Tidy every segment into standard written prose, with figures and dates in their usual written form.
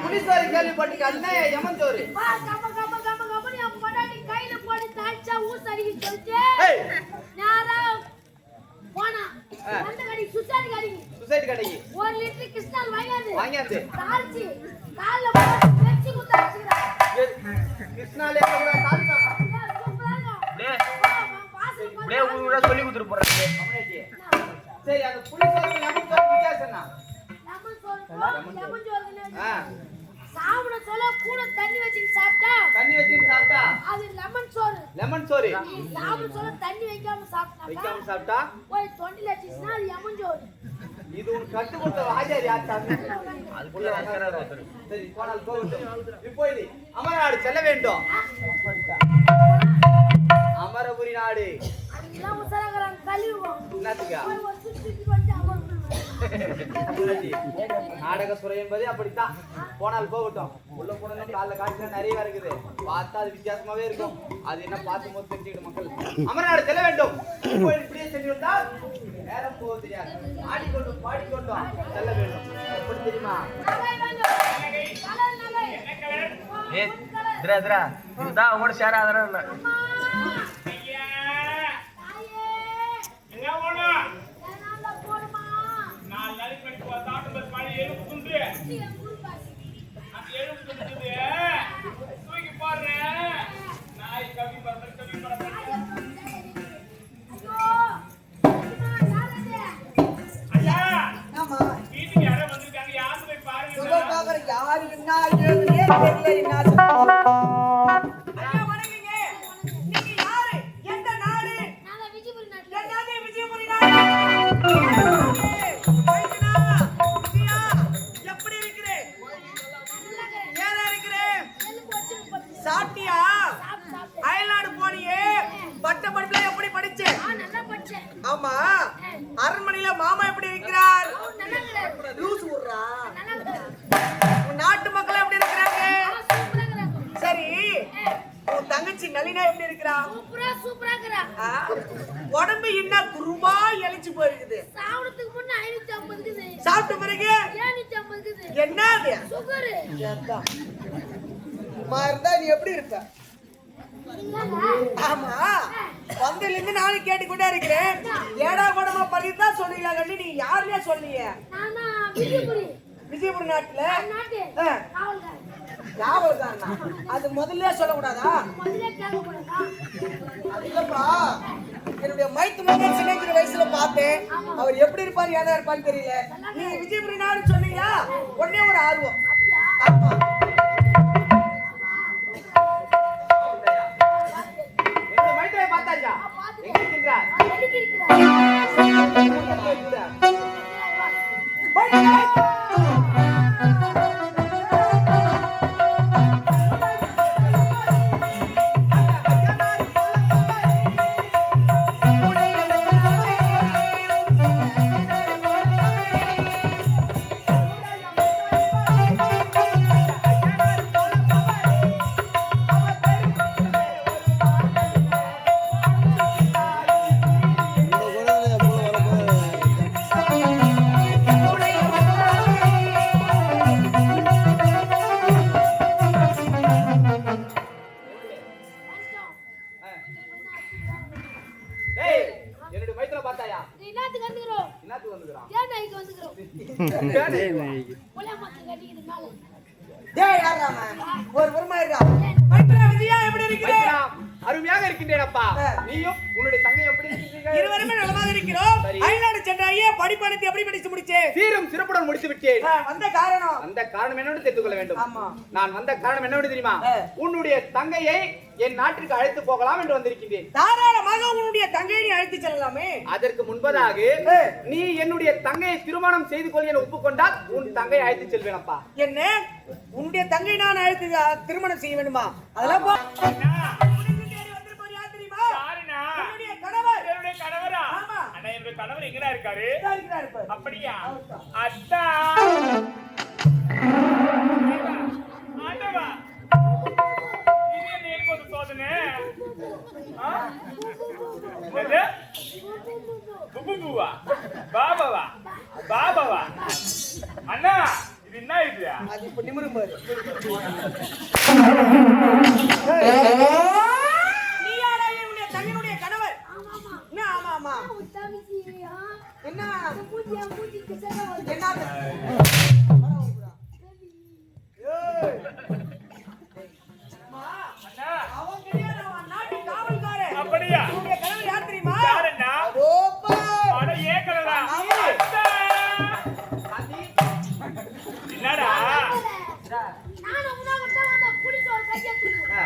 புலிசோறு கேள்விப்பட்டு அண்ணே யமன் சோறு கையில போட்டு தாய்ச்சா ஊசடிக்கு சொல்லிட்டு நேரா போனா அந்த கடைக்கு சுசைட் கடைக்கு 1 லிட்டர் கிறிஸ்டல் வாங்கியாந்து தாழ்ச்சி கால்ல போட்டு வெச்சி குத்தாச்சுடா கிருஷ்ணாலே தாழ்ச்சாங்க டேய் ஊரா சொல்லி குடுத்துட்டு போறாங்க சரி அந்த புலிசோறு லெமன் சோறு வித்தியாசம் என்ன லெமன் சோறு சாப்பிட சொல்ல கூட தண்ணி வச்சு சாப்பிட்டா அது லெமன் சோறு சாப்பிட சொல்ல தண்ணி வைக்காம சாப்பிட்டா போய் தொண்டில வச்சுனா அது லெமன் சோறு இது ஒரு கட்டு கொடுத்த ஆச்சாரி ஆச்சாரி அதுக்குள்ள வைக்கறாரு ஒருத்தர் சரி போனால் போகட்டும் இப்போ இது அமரநாடு செல்ல வேண்டும் அமரபுரி நாடு அதெல்லாம் உசரங்கறான் கலியுகம் என்னத்துக்கு போய் ஒரு சுத்தி வந்து அமரபுரி நாடக சுரை என்பது அப்படித்தான் போனால் போகட்டும் உள்ள போனா காலைல காட்சில நிறைய இருக்குது பார்த்தா அது வித்தியாசமாவே இருக்கும் அது என்ன பார்த்து போது தெரிஞ்சுக்கிட்டு மக்கள் அமரநாடு செல்ல வேண்டும் இப்படியே சென்று வந்தால் நேரம் போக தெரியாது ஆடிக்கொண்டும் பாடிக்கொண்டும் செல்ல வேண்டும் எப்படி தெரியுமா இதுதான் அவங்களோட ஷேர் ஆதரவு இல்லை ஆமா அரண்மனையில மாமா எப்படி இருக்கிறார் லூஸ் ஊர்றா நாட்டு மக்கள் எப்படி இருக்கிறாங்க சரி உன் தங்கச்சி நளினா எப்படி இருக்கிறா சூப்பரா இருக்கறா உடம்பு என்ன குருமா எலிச்சு போயிருக்குது சாவறதுக்கு முன்ன 550 இருக்குது சாப்பிட்ட பிறகு 750 இருக்குது என்னது சுகர் ஏண்டா மார்தா நீ எப்படி இருக்க ஆமா வந்ததுல இருந்து நானும் கேட்டுக்கிட்டே இருக்கிறேன் ஏடா கூடமா பண்ணிதான் சொல்றீங்களா கண்டி நீ யாருன்னே சொல்லீங்க நானா விஜயபுரி நாட்டுல காவல்காரன் காவல்காரனா அது முதல்ல சொல்லக்கூடாதா முதல்ல கேட்கக்கூடாதா இல்லப்பா என்னுடைய மைத்து மகன் சின்ன வயசுல பார்த்தேன் அவர் எப்படி இருப்பாரு ஏதா இருப்பான்னு தெரியல நீங்க விஜயபுரி நாடு சொன்னீங்களா உடனே ஒரு ஆர்வம் ஆமா அருமையாக இருக்கின்றேனப்பா நீயும் உன்னுடைய தங்கை எப்படி இருக்கீங்க இருவருமே நலமாக இருக்கிறோம் அயல்நாடு சென்றாயே படிப்பானத்தை எப்படி படிச்சு முடிச்சேன் சீரும் சிறப்புடன் முடித்து விட்டேன் அந்த காரணம் என்னன்னு தெரிந்து கொள்ள வேண்டும் நான் வந்த காரணம் என்னன்னு தெரியுமா உன்னுடைய தங்கையை என் நாட்டிற்கு அழைத்து போகலாம் என்று வந்திருக்கின்றேன் தாராளமாக உன்னுடைய தங்கையை அழைத்து செல்லலாமே அதற்கு முன்பதாக நீ என்னுடைய தங்கையை திருமணம் செய்து கொள்ள என ஒப்புக்கொண்டால் உன் தங்கையை அழைத்து செல்வேனப்பா என்ன உன்னுடைய தங்கை நான் அழைத்து திருமணம் செய்ய வேண்டுமா அதெல்லாம் கணவர் எங்கடா இருக்காரு அப்படியா ஆண்டவா இது என்ன ஏன் சோதனை பாபாவா அண்ணா இது என்ன இது அது இப்ப நிமிரும் பாரு. நீ யாரா உன்னுடைய தங்கனுடைய கணவர்? என்ன ஆமா ஆமா. என்ன என்ன அவன் கிடையாது, அவன் நாட்டு காவல்காரன். அப்படியா? உன்னுடைய கணவர் யார் தெரியுமா? யாருன்னா? அட ஏக்கலடா. என்னடா? நானும் உன்ன விட்டா வந்த புடிச்சு ஒரு கைய தூக்கு.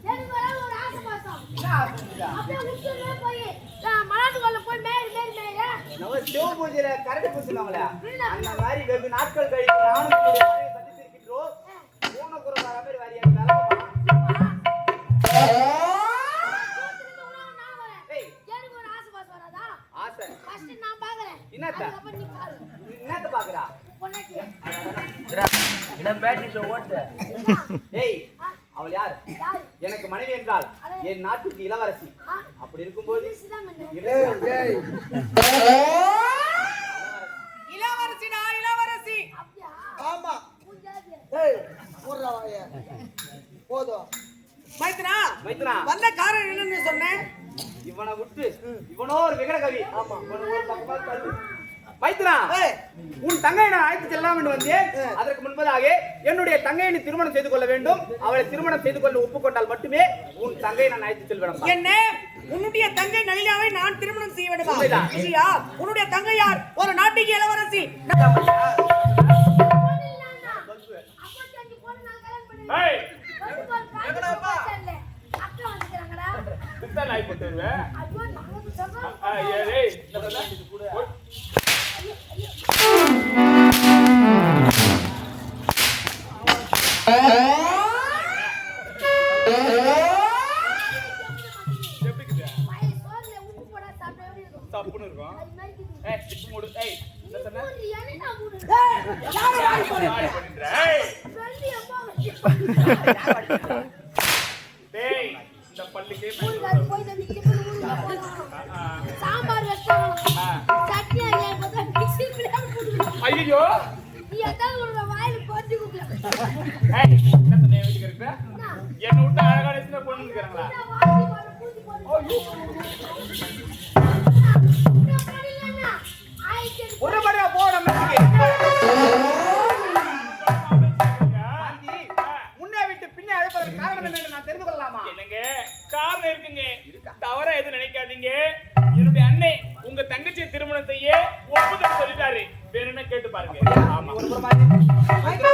எனக்கு வர ஒரு ஆசை பாசம். அப்படியே உச்சுனே போய் மலாட்டுக்குள்ள போய் மேய. நம்ம சிவ பூஜையில கரடி பூசுவாங்களே அந்த மாதிரி வெகு நாட்கள் கழித்து நானும் உங்களுடைய மனைவி சந்தித்திருக்கிறோம். பூனை குரங்கார மாதிரி வாரியா வேலைமா. எனக்கு ஒரு ஆசை பாசம் வராதா? ஆசை. ஃபர்ஸ்ட் நான் பாக்குறேன். என்னத்த? அப்புறம் நீ பாரு. என்னத்த பாக்குறா? பொண்ணாட்டி. என்ன பேட்டரி ஷோ ஓட்டு? ஏய் அவள் யார்? யாரு? எனக்கு மனைவி என்றால் என் நாட்டுக்கு இளவரசி. அப்படி இருக்கும்போது இளவரசிடா இளவரசி. அப்படியா? ஆமா. பூஜாதி. ஏய் போடுறா வாயே. போதும். மைத்ரா வந்த காரணம் என்னன்னு சொன்னேன். இவனை விட்டு இவனோ ஒரு விகட கவி. ஆமா இவனோ ஒரு பக்கமா தள்ளு. மைத்ரா உன் தங்கையை நான் அழைத்து செல்லலாம் என்று வந்தேன். அதற்கு முன்பதாக என்னுடைய தங்கையை நீ திருமணம் செய்து கொள்ள வேண்டும். அவளை திருமணம் செய்து கொள்ள ஒப்புக்கொண்டால் மட்டுமே உன் தங்கையை நான் அழைத்து செல்வேன். என்ன உன்னுடைய தங்கை நளினாவை நான் திருமணம் செய்ய வேண்டுமா? இல்லையா? உன்னுடைய தங்கை யார்? ஒரு நாட்டுக்கு இளவரசி. ஏய் எங்கடாப்பா? அக்கா வந்துக்கறாங்கடா. கிட்ட லைவ் போட்டுருவே. ஐயோ நமக்கு சொல்றா. ஏய் வாய் சோறுல உப்பு போடா சாப்பிட்டா எப்படி இருக்கும்? தப்புன்னு இருக்கும். அது மாதிரி இருக்குது. ஏய் இப்ப மூடு. ஏய் என்ன சொன்ன? மூடி என்ன மூடு? யார் வாய் போடு? ஆய் பண்ணிடுற. ஏய் சொல்லி அம்மா வச்சு. டேய் இந்த பல்லுக்கே ஊருக்கு போய் தண்ணி கிட்ட ஊருக்கு போலாம். சாம்பார் வெச்சோம். சட்னி ஐயா பார்த்தா மிக்ஸி பிளேட் போடு. ஐயோ நீ அதான் உள்ள வாயில போட்டு குடுல. ஏய் என்ன பண்ணே வீட்டுக்கு இருக்க? என்ன விட்டு அழகான சின்ன பொண்ணு இருக்கறாங்களா? வாசி போடு பூசி போடு. நான் படிலனா. ஆயிட்டு ஒரு படியா போ நம்ம முன்னே விட்டு பின்னே அழைப்பதற்கு காரணம் என்ன நான் தெரிந்து கொள்ளலாமா? என்னங்க காரணம் இருக்குங்க. தவறா எதுவும் நினைக்காதீங்க. என்னுடைய அண்ணே உங்க தங்கச்சியை திருமணம் செய்ய ஒப்புதல் சொல்லிட்டாரு. வேணும்னா கேட்டு பாருங்க. ஆமா ஒரு புறமாதி மைத்ரா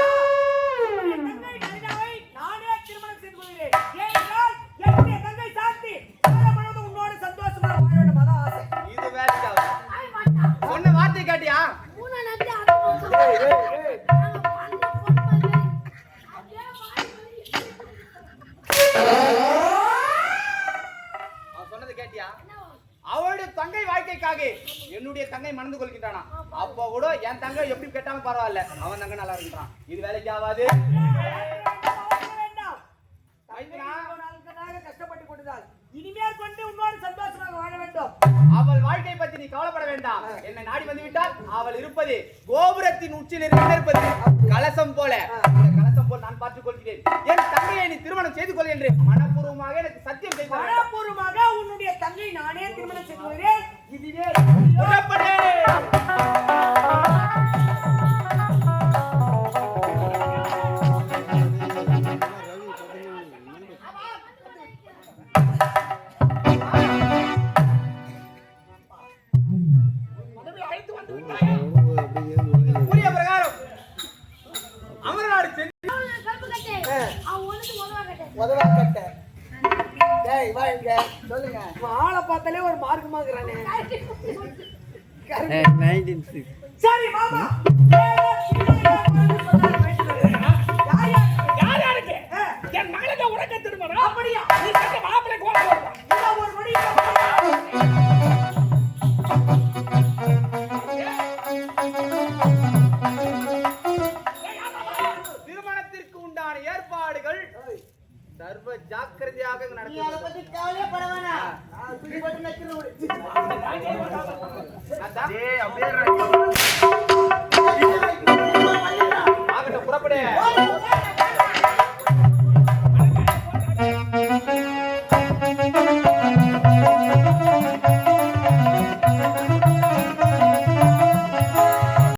தங்கை நளினாவை நானே திருமணம் செய்து கொள்கிறேன். ஏனென்றால் என்னுடைய தங்கை சாந்தி மனது உன்னோடு சந்தோஷமா வாழ வேண்டும் அதான் ஆசை. இது வேலைக்காக ஆய் மாட்டா. சொன்ன வார்த்தை கேட்டியா? மூணு நந்தி அடங்க. ஏய் நாங்க பண்ண பொண்ணு. அப்படியே வாய் வலி. அவன் சொன்னது கேட்டியா? என்ன அவளுடைய தங்கை வாழ்க்கைக்காக என்னுடைய தங்கை மணந்து கொள்கின்றானா? அப்ப கூட என் தங்கை எப்படி கேட்டாலும் பரவாயில்ல, அவன் தங்கை நல்லா இருக்கான். இது வேலைக்கு ஆகாது. கஷ்டப்பட்டு கொண்டுதான் இனிமேல் கொண்டு உன்னோடு சந்தோஷமாக வாழ வேண்டும். அவள் வாழ்க்கை பத்தி நீ கவலைப்பட வேண்டாம். என்னை நாடி வந்து விட்டால் அவள் இருப்பது கோபுரத்தின் உச்சியில் இருப்பது கலசம் போல. கலசம் போல் நான் பார்த்துக் கொள்கிறேன். என் தங்கையை நீ திருமணம் செய்து கொள் என்று மனப்பூர்வமாக எனக்கு சத்தியம் செய்து மனப்பூர்வமாக உன்னுடைய தங்கை நானே திருமணம் செய்து கொள்கிறேன். இதுவே புறப்படு. கூறிய பிரகாரம் அமரநாடு சென்று கருப்பு கட்டே. அவன் ஒண்ணுக்கு உதவா கட்டே. உதவா கட்ட. டேய் வா இங்க சொல்லுங்க. ஆளை பார்த்தாலே ஒரு மார்க்கமாக்குறானே. சரி மாமா யாருக்கு என் மகளுக்கு உறக்க திருமணம் அப்படியா? நீ கட்ட மாப்பிள்ளை கோவம் ஒரு மணி திருமணத்திற்கு உண்டான ஏற்பாடுகள் சர்வ ஜாக்கிரதையாக நீ அத நடக்கும். பத்தி கவலையே பட வேணாம். நான் தூக்கி போட்டு நக்கிற